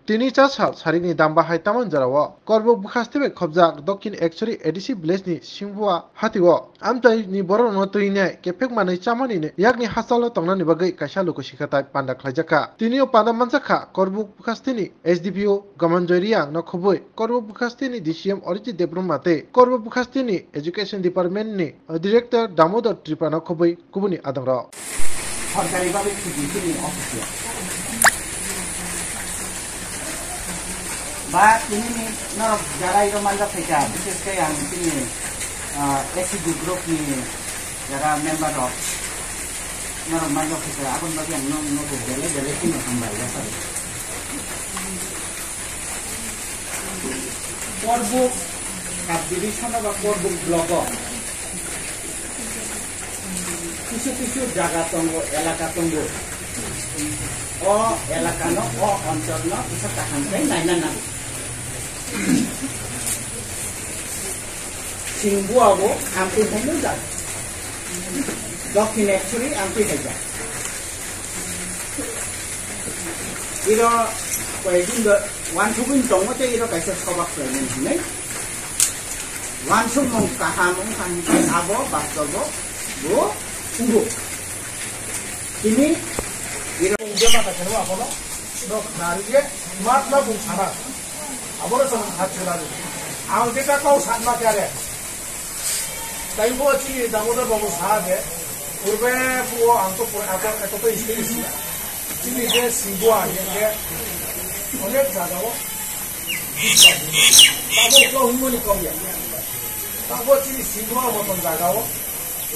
তিনি চাষাল সারিনি দাম্বা হাই তামান জারাও করব বুখাস্তেবে খবজাক দক্ষিণ একশরি এডিসি ব্লেসনি সিংহুয়া হাতিও আমতাই ni borok no tuine kefek manai chamani ne yakni hasalo tongnani bagai kaisa luko shikatai panda khlaijaka tinio panda manjaka korbuk bukhastini SDPO gamanjoiriang no khoboi korbuk bukhastini DCM oriji debrumate korbuk bukhastini education department ni director damodar tripana khoboi kubuni adangra সরকারি ভাবে ছুটি official বা তিনি যারা এরকম মানজা থেকে বিশেষ করে আমি তিনি এসিডি গ্রুপনি যারা মেম্বার অফ মানজা থেকে আগুন বাকি নতুন গেলে গেলে কিনে সম্ভাই পর্বক ডিভিশন বা পর্বক ব্লক কিছু কিছু জায়গা তঙ্গ এলাকা তঙ্গ অ এলাকা ন অ অঞ্চল ন কিছু কাহানটাই নাইনা না সিংগুয়াবো আমটি হাইনো যা দক্ষিণ একচুয়ালি আমটি হাই যা ইরো কয়েকদিন ওয়ানসুগুন দংতে ইরো কাইসা সবাক লাইনেন হনে ওয়ানসুমং কাহামং কাহিতে আবো বাস্তব বো উঙ্গু তিনি 이런 이제마다 되는 거구나. 너 나르게 마트나 봉사나. 아무래도 같이 나르. 아무데가 꼭 산마게 하래. তাই বলছি দামোদর বাবু সাহায্যে পূর্বে পুরো এত ইস্তেছি তিনি যে সিংগুয়া নিয়ে অনেক জায়গাও তারপর হুমনি কমিয়া তারপর তিনি সিংগুয়ার মতন জায়গাও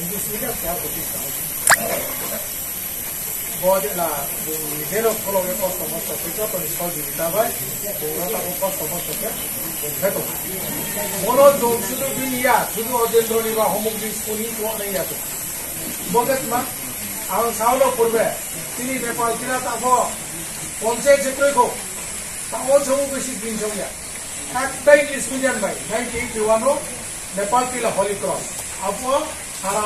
ইন্ডাস্ট্রিটা খেয়াল প্রতিষ্ঠা বড়লা নিজেরও ফলো কষ্ট মস্ত থেকে করে সহযোগিতা হয় ওরা কষ্ট মস্তকে ভেটো মনো শুধু দুনিয়া শুধু অজেন্দ্রনি বা হমুদ্রি স্কুলই নেই আছে বগেতমা আমার সাউলো করবে তিনি ব্যাপার কিনা তারপর পঞ্চায়েত ক্ষেত্রেও তাও সব বেশি দিন সঙ্গে একটাই স্কুল জানবাই 1981 নেপাল কিলা হলি ক্রস আপো সারা